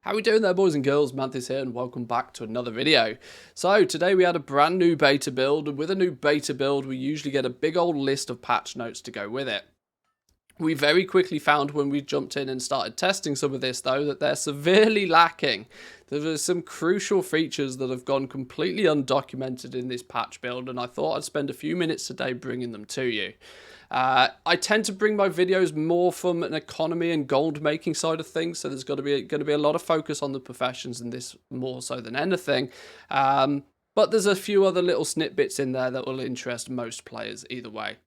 How we doing there, boys and girls? Manthieus here, and welcome back to another video. So today we had a brand new beta build, and with a new beta build we usually get a big old list of patch notes to go with it. We very quickly found when we jumped in and started testing some of this though that they're severely lacking. There are some crucial features that have gone completely undocumented in this patch build, and I thought I'd spend a few minutes today bringing them to you. I tend to bring my videos more from an economy and gold making side of things, so there's going to be a lot of focus on the professions in this more so than anything. But there's a few other little snippets in there that will interest most players either way.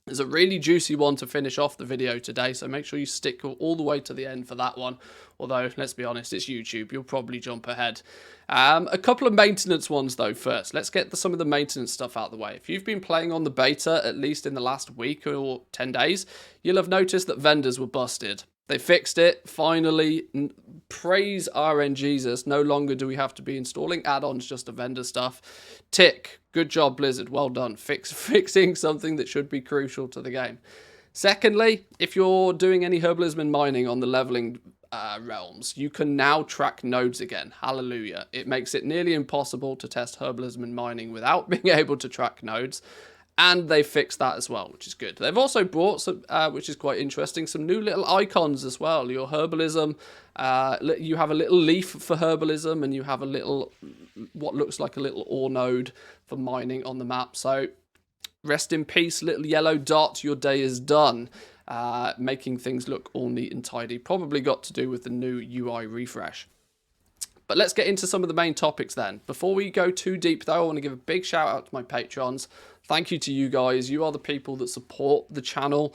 There's a really juicy one to finish off the video today, so make sure you stick all the way to the end for that one. Although, let's be honest, it's YouTube, you'll probably jump ahead. A couple of maintenance ones though first. Let's get some of the maintenance stuff out of the way. If you've been playing on the beta, at least in the last week or 10 days, you'll have noticed that vendors were busted. They fixed it, finally. Praise RNGesus. No longer do we have to be installing add-ons just to vendor stuff. Tick. Good job, Blizzard. Well done. Fixing something that should be crucial to the game. Secondly, if you're doing any herbalism and mining on the leveling realms, you can now track nodes again. Hallelujah. It makes it nearly impossible to test herbalism and mining without being able to track nodes. And they fixed that as well, which is good. They've also brought some, which is quite interesting, some new little icons as well. Your herbalism, you have a little leaf for herbalism, and you have a little, what looks like a little ore node for mining on the map. So rest in peace, little yellow dot. Your day is done. Making things look all neat and tidy. Probably got to do with the new UI refresh. But let's get into some of the main topics then. Before we go too deep though, I want to give a big shout out to my patrons. Thank you to you guys. You are the people that support the channel.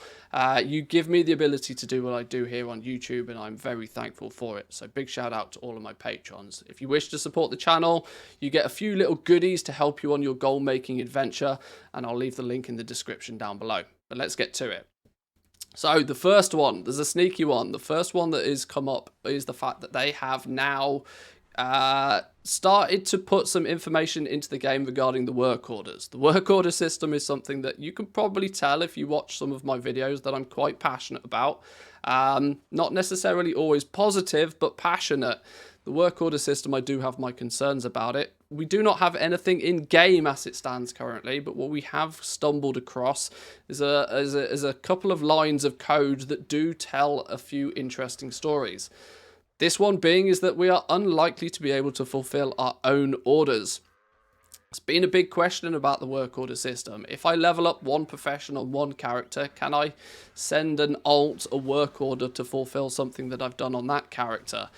You give me the ability to do what I do here on YouTube, and I'm very thankful for it. So big shout out to all of my patrons. If you wish to support the channel, you get a few little goodies to help you on your goal making adventure, and I'll leave the link in the description down below. But let's get to it. So the first one, there's a sneaky one. The first one that is come up is the fact that they have now started to put some information into the game regarding the work orders. The work order system is something that you can probably tell if you watch some of my videos that I'm quite passionate about. Not necessarily always positive, but passionate. The work order system, I do have my concerns about it. We do not have anything in game as it stands currently, but what we have stumbled across is a couple of lines of code that do tell a few interesting stories. This one being is that we are unlikely to be able to fulfill our own orders. It's been a big question about the work order system. If I level up one profession on one character, can I send an alt, a work order to fulfill something that I've done on that character?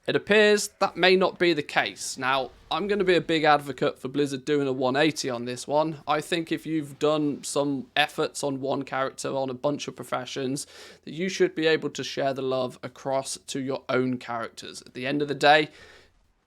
It appears that may not be the case. Now, I'm going to be a big advocate for Blizzard doing a 180 on this one. I think if you've done some efforts on one character on a bunch of professions, that you should be able to share the love across to your own characters. At the end of the day,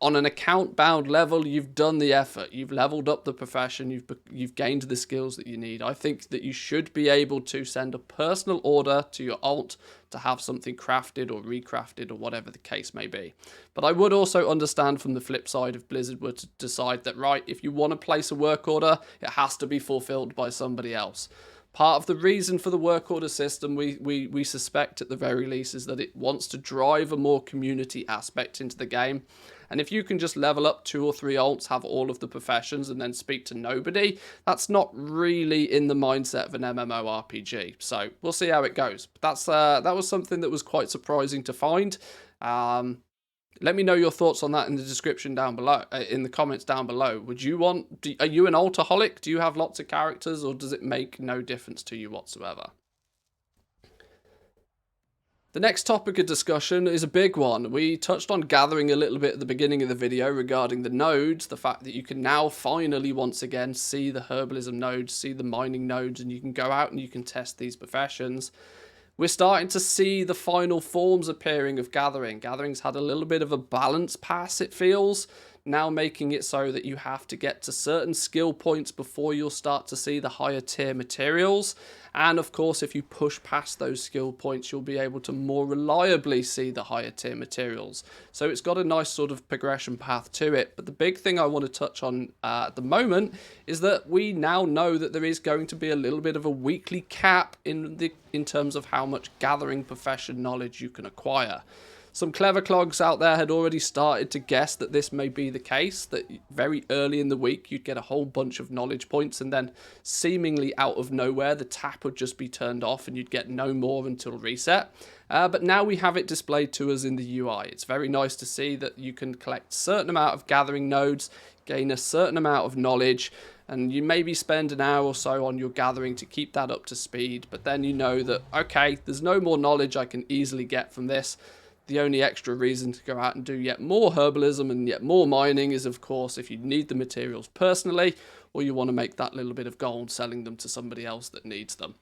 on an account-bound level, you've done the effort. You've leveled up the profession. You've gained the skills that you need. I think that you should be able to send a personal order to your alt to have something crafted or recrafted or whatever the case may be. But I would also understand from the flip side if Blizzard were to decide that, right, if you want to place a work order, it has to be fulfilled by somebody else. Part of the reason for the work order system, we suspect at the very least, is that it wants to drive a more community aspect into the game. And if you can just level up 2 or 3 alts, have all of the professions, and then speak to nobody, that's not really in the mindset of an MMORPG. So we'll see how it goes. But that was something that was quite surprising to find. Let me know your thoughts on that in the description down below, in the comments down below. Are you an altaholic? Do you have lots of characters, or does it make no difference to you whatsoever? The next topic of discussion is a big one. We touched on gathering a little bit at the beginning of the video regarding the nodes, the fact that you can now finally once again see the herbalism nodes, see the mining nodes, and you can go out and you can test these professions. We're starting to see the final forms appearing of gathering. Gathering's had a little bit of a balance pass, it feels, now making it so that you have to get to certain skill points before you'll start to see the higher tier materials. And of course, if you push past those skill points, you'll be able to more reliably see the higher tier materials. So it's got a nice sort of progression path to it. But the big thing I want to touch on at the moment is that we now know that there is going to be a little bit of a weekly cap in terms of how much gathering profession knowledge you can acquire. Some clever clogs out there had already started to guess that this may be the case, that very early in the week you'd get a whole bunch of knowledge points and then seemingly out of nowhere the tap would just be turned off and you'd get no more until reset. But now we have it displayed to us in the UI. It's very nice to see that you can collect a certain amount of gathering nodes, gain a certain amount of knowledge, and you maybe spend an hour or so on your gathering to keep that up to speed, but then you know that, okay, there's no more knowledge I can easily get from this. The only extra reason to go out and do yet more herbalism and yet more mining is, of course, if you need the materials personally, or you want to make that little bit of gold selling them to somebody else that needs them.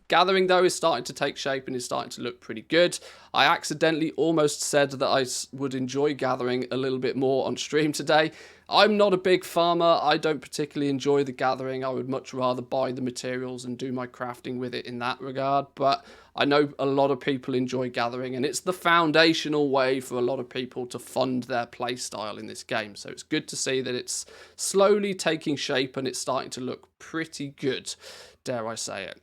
Gathering, though, is starting to take shape and is starting to look pretty good. I accidentally almost said that I would enjoy gathering a little bit more on stream today. I'm not a big farmer. I don't particularly enjoy the gathering. I would much rather buy the materials and do my crafting with it in that regard. But I know a lot of people enjoy gathering, and it's the foundational way for a lot of people to fund their playstyle in this game. So it's good to see that it's slowly taking shape and it's starting to look pretty good, dare I say it.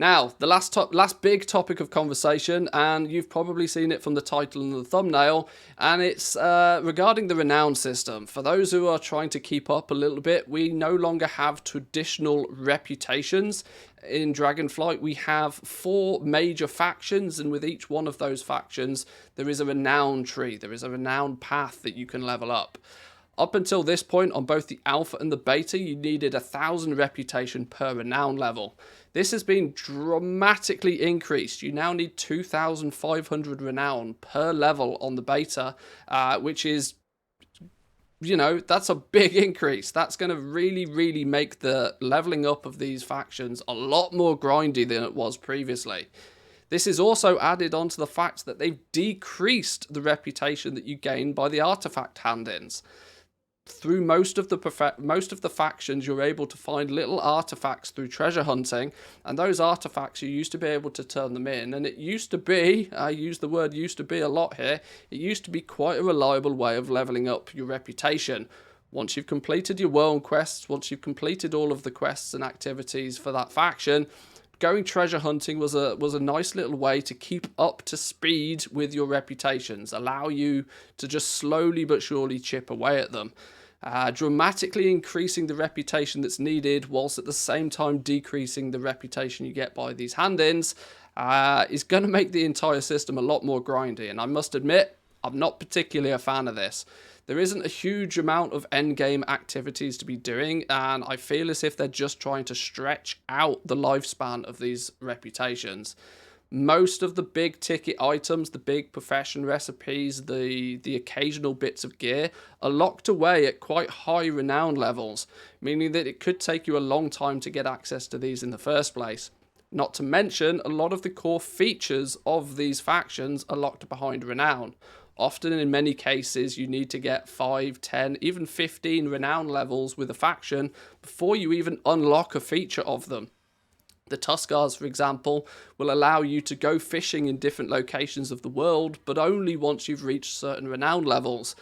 Now, the last big topic of conversation, and you've probably seen it from the title and the thumbnail, and it's regarding the renown system. For those who are trying to keep up a little bit, we no longer have traditional reputations. In Dragonflight, we have 4 major factions, and with each one of those factions, there is a renown tree. There is a renown path that you can level up. Up until this point, on both the alpha and the beta, you needed 1,000 reputation per renown level. This has been dramatically increased. You now need 2,500 renown per level on the beta, which is, you know, that's a big increase. That's going to really make the leveling up of these factions a lot more grindy than it was previously. This is also added onto the fact that they've decreased the reputation that you gain by the artifact hand-ins. Through most of the factions, you're able to find little artifacts through treasure hunting, and those artifacts you used to be able to turn them in, and it used to be, I use the word used to be a lot here, it used to be quite a reliable way of leveling up your reputation. Once you've completed your world quests, once you've completed all of the quests and activities for that faction, going treasure hunting was a nice little way to keep up to speed with your reputations, allow you to just slowly but surely chip away at them. Dramatically increasing the reputation that's needed, whilst at the same time decreasing the reputation you get by these hand-ins, is going to make the entire system a lot more grindy. And I must admit, I'm not particularly a fan of this. There isn't a huge amount of endgame activities to be doing, and I feel as if they're just trying to stretch out the lifespan of these reputations. Most of the big ticket items, the big profession recipes, the occasional bits of gear are locked away at quite high renown levels, meaning that it could take you a long time to get access to these in the first place. Not to mention, a lot of the core features of these factions are locked behind renown. Often, in many cases, you need to get 5, 10, even 15 renown levels with a faction before you even unlock a feature of them. The Tuskars, for example, will allow you to go fishing in different locations of the world, but only once you've reached certain renown levels.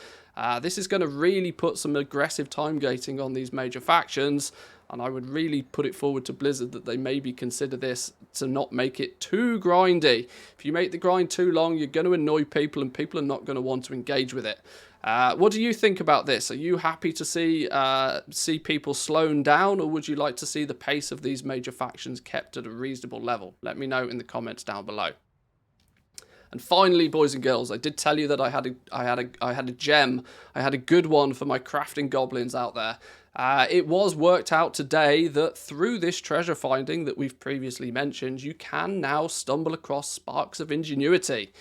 This is going to really put some aggressive time gating on these major factions, and I would really put it forward to Blizzard that they maybe consider this to not make it too grindy. If you make the grind too long, you're going to annoy people, and people are not going to want to engage with it. What do you think about this? Are you happy to see people slowing down, or would you like to see the pace of these major factions kept at a reasonable level? Let me know in the comments down below. And finally, boys and girls, I did tell you that I had a gem. I had a good one for my crafting goblins out there. It was worked out today that through this treasure finding that we've previously mentioned, you can now stumble across sparks of ingenuity.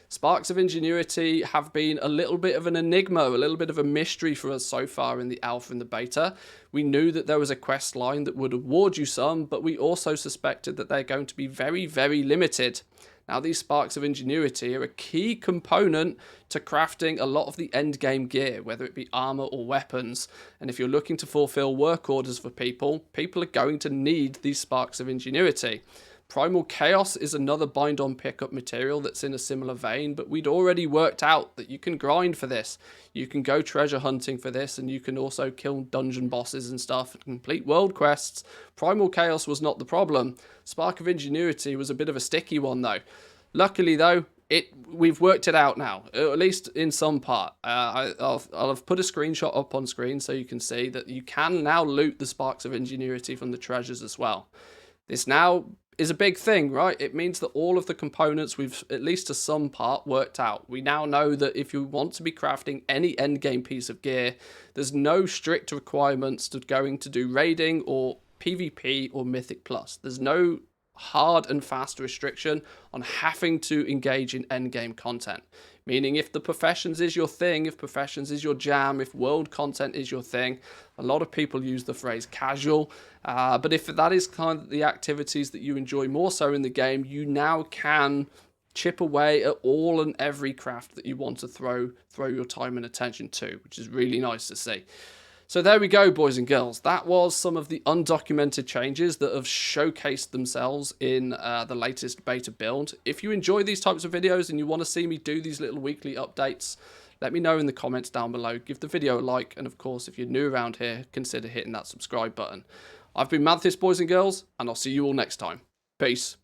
Sparks of ingenuity have been a little bit of an enigma, a little bit of a mystery for us so far in the alpha and the beta. We knew that there was a quest line that would award you some, but we also suspected that they're going to be very, very limited. Now, these sparks of ingenuity are a key component to crafting a lot of the endgame gear, whether it be armor or weapons. And if you're looking to fulfill work orders for people are going to need these sparks of ingenuity. Primal Chaos is another bind-on pickup material that's in a similar vein, but we'd already worked out that you can grind for this. You can go treasure hunting for this, and you can also kill dungeon bosses and stuff and complete world quests. Primal Chaos was not the problem. Spark of Ingenuity was a bit of a sticky one though. Luckily though, we've worked it out now, at least in some part. I'll have put a screenshot up on screen so you can see that you can now loot the sparks of ingenuity from the treasures as well. This now is a big thing, right? It means that all of the components we've, at least to some part, worked out. We now know that if you want to be crafting any endgame piece of gear, there's no strict requirements to going to do raiding or PvP or Mythic Plus. There's no hard and fast restriction on having to engage in endgame content. Meaning if the professions is your thing, if professions is your jam, if world content is your thing, a lot of people use the phrase casual, but if that is kind of the activities that you enjoy more so in the game, you now can chip away at all and every craft that you want to throw your time and attention to, which is really nice to see. So there we go, boys and girls. That was some of the undocumented changes that have showcased themselves in the latest beta build. If you enjoy these types of videos and you want to see me do these little weekly updates, let me know in the comments down below. Give the video a like, and of course, if you're new around here, consider hitting that subscribe button. I've been Manthieus, boys and girls, and I'll see you all next time. Peace.